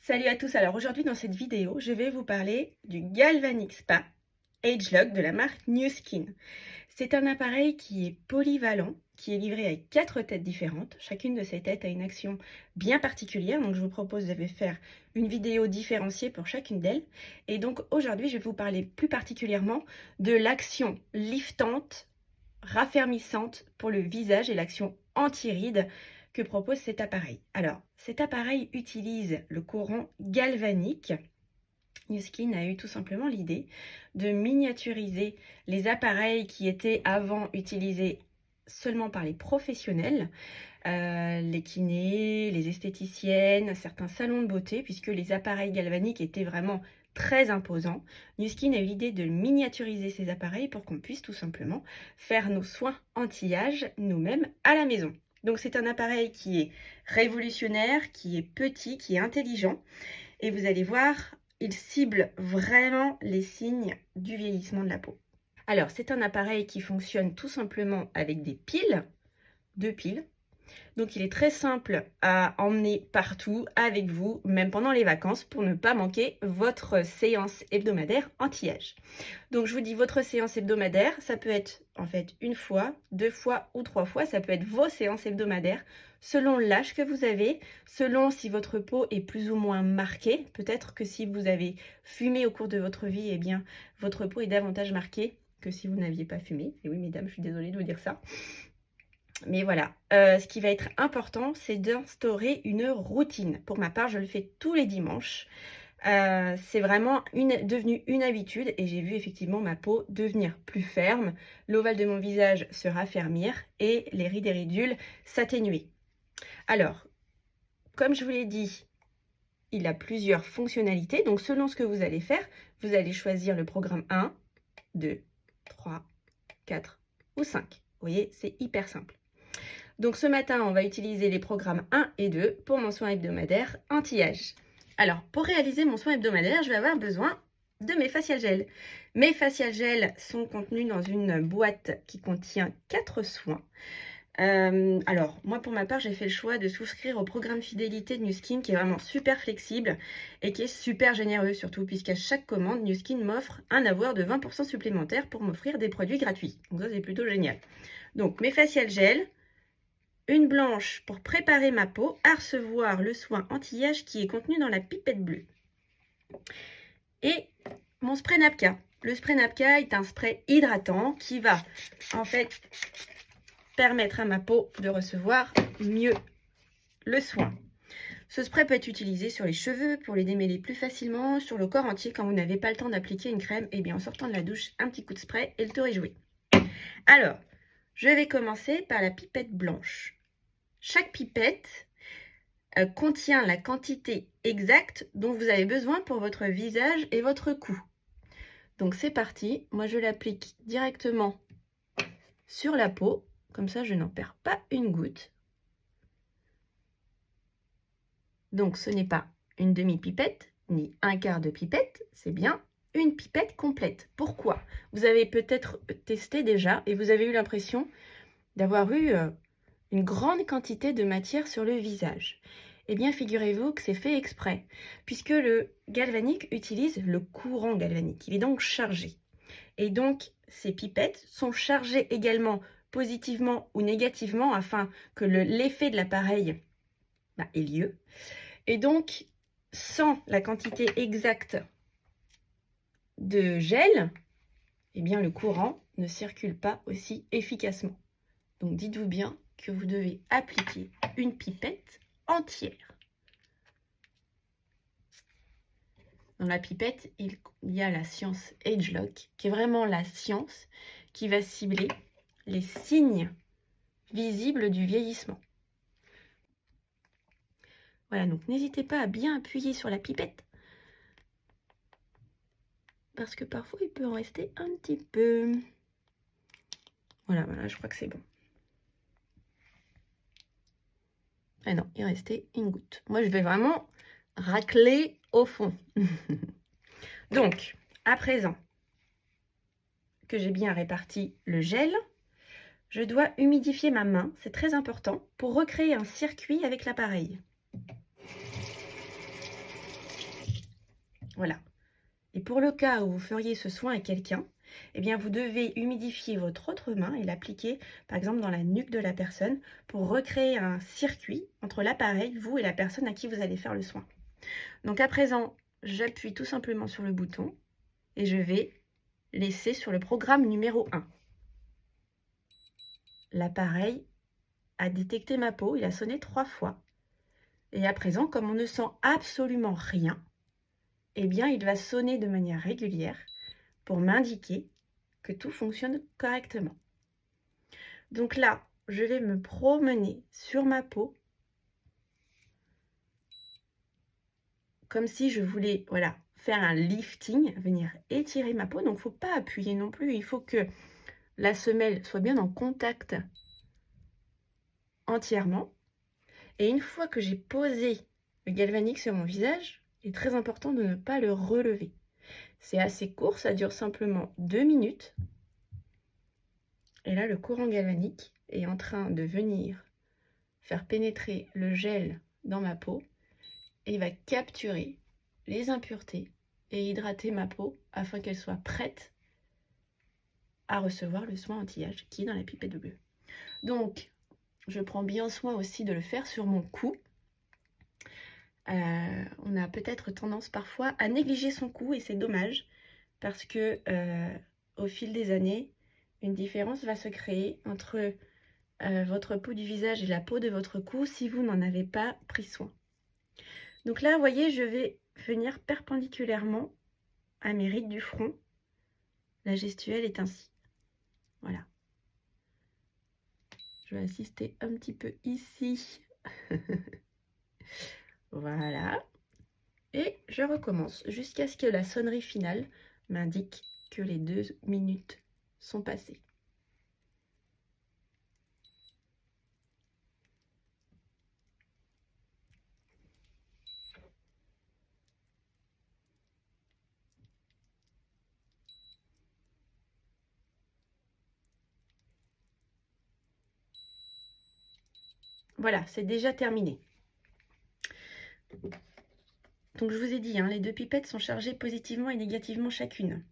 Salut à tous, alors aujourd'hui dans cette vidéo, je vais vous parler du Galvanic Spa Age Lock de la marque Nu Skin. C'est un appareil qui est polyvalent, qui est livré avec 4 têtes différentes. Chacune de ces têtes a une action bien particulière, donc je vous propose de faire une vidéo différenciée pour chacune d'elles. Et donc aujourd'hui, je vais vous parler plus particulièrement de l'action liftante, raffermissante pour le visage et l'action anti-rides que propose cet appareil. Alors, cet appareil utilise le courant galvanique. Nu Skin a eu tout simplement l'idée de miniaturiser les appareils qui étaient avant utilisés seulement par les professionnels, les kinés, les esthéticiennes, certains salons de beauté, puisque les appareils galvaniques étaient vraiment très imposants. Nu Skin a eu l'idée de miniaturiser ces appareils pour qu'on puisse tout simplement faire nos soins anti-âge nous-mêmes à la maison. Donc c'est un appareil qui est révolutionnaire, qui est petit, qui est intelligent. Et vous allez voir, il cible vraiment les signes du vieillissement de la peau. Alors c'est un appareil qui fonctionne tout simplement avec des piles, 2 piles. Donc il est très simple à emmener partout avec vous, même pendant les vacances, pour ne pas manquer votre séance hebdomadaire anti-âge. Donc je vous dis, votre séance hebdomadaire, ça peut être en fait 1 fois, 2 fois ou 3 fois. Ça peut être vos séances hebdomadaires selon l'âge que vous avez, selon si votre peau est plus ou moins marquée. Peut-être que si vous avez fumé au cours de votre vie, eh bien votre peau est davantage marquée que si vous n'aviez pas fumé. Et oui mesdames, je suis désolée de vous dire ça. Mais voilà, ce qui va être important, c'est d'instaurer une routine. Pour ma part, je le fais tous les dimanches. C'est vraiment devenu une habitude et j'ai vu effectivement ma peau devenir plus ferme, l'ovale de mon visage se raffermir et les rides et ridules s'atténuer. Alors, comme je vous l'ai dit, il a plusieurs fonctionnalités. Donc, selon ce que vous allez faire, vous allez choisir le programme 1, 2, 3, 4 ou 5. Vous voyez, c'est hyper simple. Donc ce matin, on va utiliser les programmes 1 et 2 pour mon soin hebdomadaire anti-âge. Alors, pour réaliser mon soin hebdomadaire, je vais avoir besoin de mes facial gels. Mes facial gels sont contenus dans une boîte qui contient 4 soins. Alors, moi pour ma part, j'ai fait le choix de souscrire au programme fidélité de Nu Skin qui est vraiment super flexible et qui est super généreux, surtout puisqu'à chaque commande, Nu Skin m'offre un avoir de 20% supplémentaire pour m'offrir des produits gratuits. Donc ça, c'est plutôt génial. Donc, mes facial gels, une blanche pour préparer ma peau à recevoir le soin anti-âge qui est contenu dans la pipette bleue. Et mon spray Napka. Le spray Napka est un spray hydratant qui va en fait permettre à ma peau de recevoir mieux le soin. Ce spray peut être utilisé sur les cheveux pour les démêler plus facilement, sur le corps entier quand vous n'avez pas le temps d'appliquer une crème. Et bien en sortant de la douche, un petit coup de spray et le tour est joué. Alors, je vais commencer par la pipette blanche. Chaque pipette contient la quantité exacte dont vous avez besoin pour votre visage et votre cou. Donc c'est parti, moi je l'applique directement sur la peau, comme ça je n'en perds pas une goutte. Donc ce n'est pas une demi-pipette, ni un quart de pipette, c'est bien une pipette complète. Pourquoi? Vous avez peut-être testé déjà et vous avez eu l'impression d'avoir eu une grande quantité de matière sur le visage. Eh bien, figurez-vous que c'est fait exprès, puisque le galvanique utilise le courant galvanique. Il est donc chargé. Et donc, ces pipettes sont chargées également positivement ou négativement afin que l'effet de l'appareil ait lieu. Et donc, sans la quantité exacte de gel, eh bien, le courant ne circule pas aussi efficacement. Donc, dites-vous bien que vous devez appliquer une pipette entière. Dans la pipette, il y a la science Age Lock, qui est vraiment la science qui va cibler les signes visibles du vieillissement. Voilà, donc n'hésitez pas à bien appuyer sur la pipette, parce que parfois il peut en rester un petit peu. Voilà, je crois que c'est bon. Ah non, il restait une goutte. Moi, je vais vraiment racler au fond. Donc, à présent que j'ai bien réparti le gel, je dois humidifier ma main, c'est très important, pour recréer un circuit avec l'appareil. Voilà. Et pour le cas où vous feriez ce soin à quelqu'un, eh bien vous devez humidifier votre autre main et l'appliquer par exemple dans la nuque de la personne pour recréer un circuit entre l'appareil, vous et la personne à qui vous allez faire le soin. Donc à présent, j'appuie tout simplement sur le bouton et je vais laisser sur le programme numéro 1. L'appareil a détecté ma peau, il a sonné 3 fois. Et à présent, comme on ne sent absolument rien, eh bien il va sonner de manière régulière pour m'indiquer que tout fonctionne correctement. Donc là, je vais me promener sur ma peau comme si je voulais, voilà, faire un lifting, venir étirer ma peau. Donc, il ne faut pas appuyer non plus. Il faut que la semelle soit bien en contact entièrement. Et une fois que j'ai posé le galvanique sur mon visage, il est très important de ne pas le relever. C'est assez court, ça dure simplement 2 minutes. Et là, le courant galvanique est en train de venir faire pénétrer le gel dans ma peau et il va capturer les impuretés et hydrater ma peau afin qu'elle soit prête à recevoir le soin anti-âge qui est dans la pipette bleue. Donc, je prends bien soin aussi de le faire sur mon cou. On a peut-être tendance parfois à négliger son cou et c'est dommage parce que au fil des années, une différence va se créer entre votre peau du visage et la peau de votre cou si vous n'en avez pas pris soin. Donc là, vous voyez, je vais venir perpendiculairement à mes rides du front. La gestuelle est ainsi. Voilà. Je vais assister un petit peu ici. Voilà. Et je recommence jusqu'à ce que la sonnerie finale m'indique que les 2 minutes sont passées. Voilà, c'est déjà terminé. Donc je vous ai dit, hein, les 2 pipettes sont chargées positivement et négativement chacune.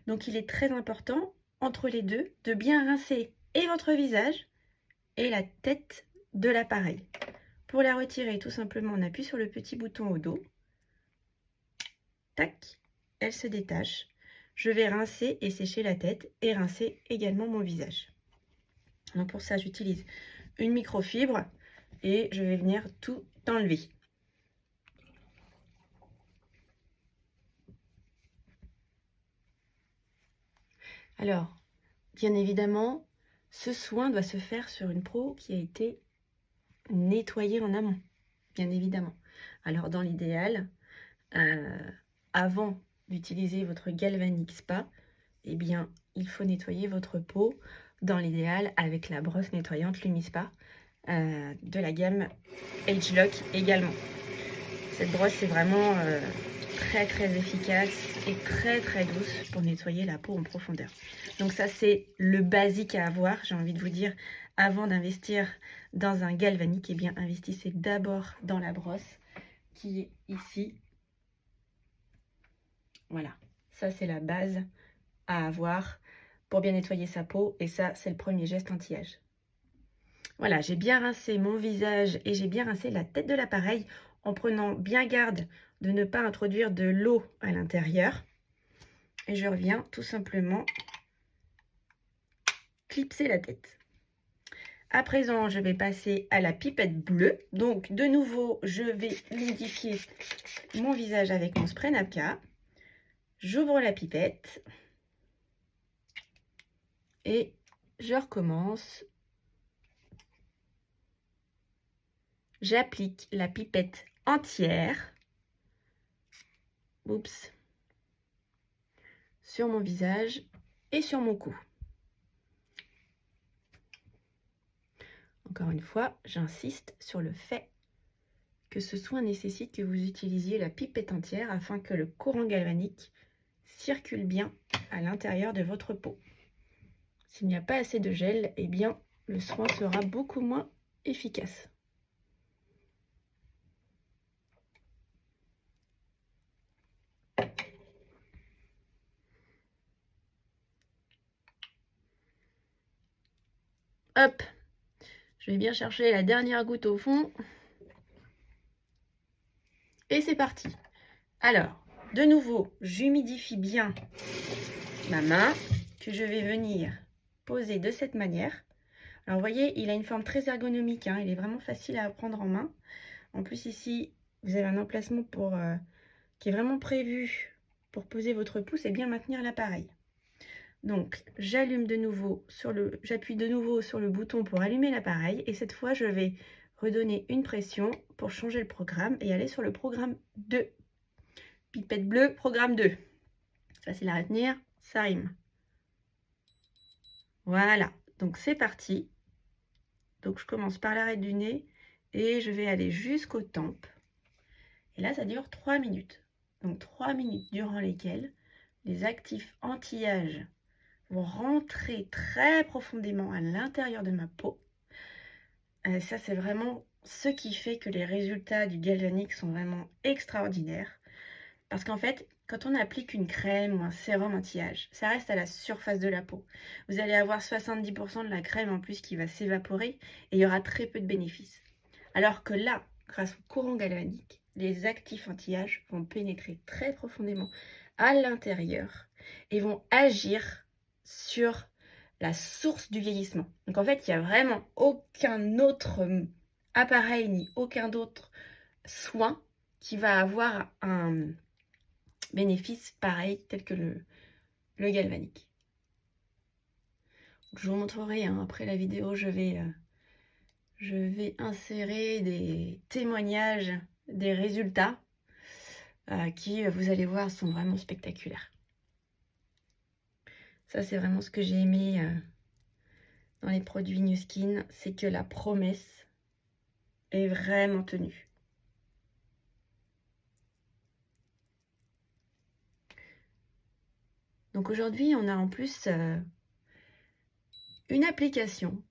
Donc il est très important, entre les deux, de bien rincer et votre visage et la tête de l'appareil. Pour la retirer, tout simplement, on appuie sur le petit bouton au dos. Tac, elle se détache. Je vais rincer et sécher la tête et rincer également mon visage. Donc pour ça, j'utilise une microfibre et je vais venir tout enlever. Alors, bien évidemment, ce soin doit se faire sur une peau qui a été nettoyée en amont, bien évidemment. Alors, dans l'idéal, avant d'utiliser votre Galvanic Spa, eh bien, il faut nettoyer votre peau, dans l'idéal, avec la brosse nettoyante Lumispa de la gamme ageLOC également. Cette brosse est vraiment très efficace et très douce pour nettoyer la peau en profondeur. Donc ça, c'est le basique à avoir, j'ai envie de vous dire, avant d'investir dans un galvanique, eh bien investissez d'abord dans la brosse qui est ici. Voilà, ça c'est la base à avoir pour bien nettoyer sa peau et ça c'est le premier geste anti-âge. Voilà, j'ai bien rincé mon visage et j'ai bien rincé la tête de l'appareil en prenant bien garde de ne pas introduire de l'eau à l'intérieur. Et je reviens tout simplement clipser la tête. À présent, je vais passer à la pipette bleue. Donc, de nouveau, je vais humidifier mon visage avec mon spray Napka. J'ouvre la pipette. Et je recommence. J'applique la pipette entière. Oups. Sur mon visage et sur mon cou. Encore une fois, j'insiste sur le fait que ce soin nécessite que vous utilisiez la pipette entière afin que le courant galvanique circule bien à l'intérieur de votre peau. S'il n'y a pas assez de gel, eh bien, le soin sera beaucoup moins efficace. Hop, je vais bien chercher la dernière goutte au fond. Et c'est parti. Alors, de nouveau, j'humidifie bien ma main que je vais venir poser de cette manière. Alors, vous voyez, il a une forme très ergonomique, hein, il est vraiment facile à prendre en main. En plus, ici, vous avez un emplacement qui est vraiment prévu pour poser votre pouce et bien maintenir l'appareil. Donc, j'appuie de nouveau sur le bouton pour allumer l'appareil et cette fois, je vais redonner une pression pour changer le programme et aller sur le programme 2. Pipette bleue, programme 2. Facile à retenir, ça rime. Voilà, donc c'est parti. Donc, je commence par l'arrêt du nez et je vais aller jusqu'aux tempes. Et là, ça dure 3 minutes. Donc, 3 minutes durant lesquelles les actifs anti-âge vont rentrer très profondément à l'intérieur de ma peau. Ça, c'est vraiment ce qui fait que les résultats du Galvanic sont vraiment extraordinaires. Parce qu'en fait, quand on applique une crème ou un sérum anti-âge, ça reste à la surface de la peau. Vous allez avoir 70% de la crème en plus qui va s'évaporer et il y aura très peu de bénéfices. Alors que là, grâce au courant galvanique, les actifs anti-âge vont pénétrer très profondément à l'intérieur et vont agir sur la source du vieillissement. Donc en fait, il n'y a vraiment aucun autre appareil ni aucun autre soin qui va avoir un bénéfice pareil tel que le galvanique. Donc, je vous montrerai, hein, après la vidéo, je vais insérer des témoignages des résultats qui, vous allez voir, sont vraiment spectaculaires. Ça, c'est vraiment ce que j'ai aimé dans les produits Nu Skin, c'est que la promesse est vraiment tenue. Donc aujourd'hui, on a en plus une application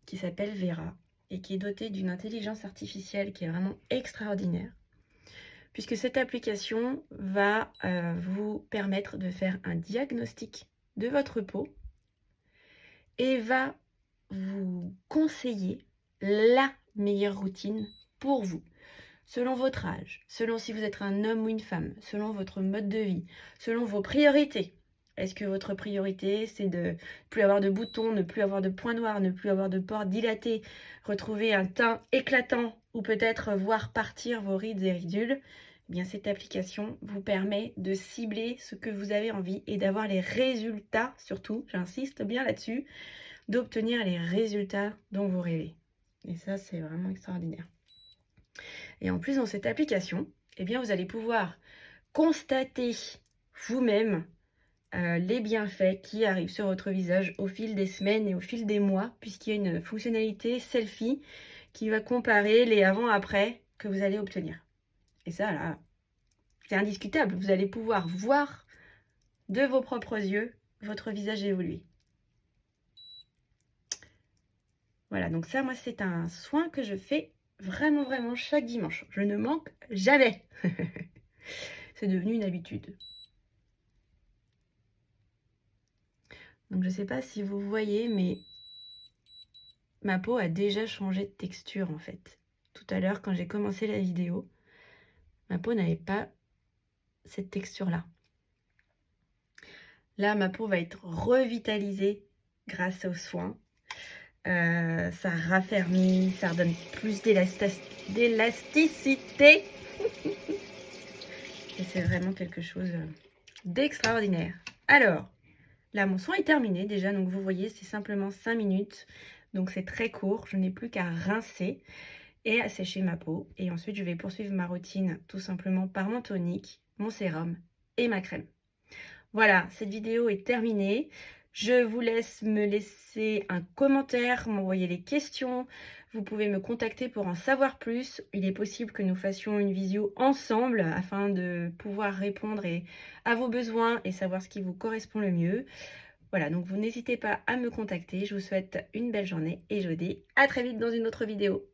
qui s'appelle Vera et qui est dotée d'une intelligence artificielle qui est vraiment extraordinaire, puisque cette application va vous permettre de faire un diagnostic de votre peau et va vous conseiller la meilleure routine pour vous, selon votre âge, selon si vous êtes un homme ou une femme, selon votre mode de vie, selon vos priorités. Est-ce que votre priorité, c'est de ne plus avoir de boutons, ne plus avoir de points noirs, ne plus avoir de pores dilatés, retrouver un teint éclatant ou peut-être voir partir vos rides et ridules? Eh bien, cette application vous permet de cibler ce que vous avez envie et d'avoir les résultats, surtout, j'insiste bien là-dessus, d'obtenir les résultats dont vous rêvez. Et ça, c'est vraiment extraordinaire. Et en plus, dans cette application, eh bien, vous allez pouvoir constater vous-même les bienfaits qui arrivent sur votre visage au fil des semaines et au fil des mois, puisqu'il y a une fonctionnalité selfie qui va comparer les avant-après que vous allez obtenir. Et ça, là, c'est indiscutable. Vous allez pouvoir voir de vos propres yeux votre visage évoluer. Voilà, donc ça, moi, c'est un soin que je fais vraiment chaque dimanche. Je ne manque jamais. C'est devenu une habitude. Donc je ne sais pas si vous voyez, mais ma peau a déjà changé de texture en fait. Tout à l'heure, quand j'ai commencé la vidéo, ma peau n'avait pas cette texture-là. Là, ma peau va être revitalisée grâce aux soins. Ça raffermit, ça redonne plus d'élasticité. Et c'est vraiment quelque chose d'extraordinaire. Alors, là, mon soin est terminé déjà. Donc, vous voyez, c'est simplement 5 minutes. Donc, c'est très court. Je n'ai plus qu'à rincer et à sécher ma peau. Et ensuite, je vais poursuivre ma routine tout simplement par mon tonique, mon sérum et ma crème. Voilà, cette vidéo est terminée. Je vous laisse me laisser un commentaire, m'envoyer les questions. Vous pouvez me contacter pour en savoir plus. Il est possible que nous fassions une visio ensemble afin de pouvoir répondre à vos besoins et savoir ce qui vous correspond le mieux. Voilà, donc vous n'hésitez pas à me contacter. Je vous souhaite une belle journée et je vous dis à très vite dans une autre vidéo.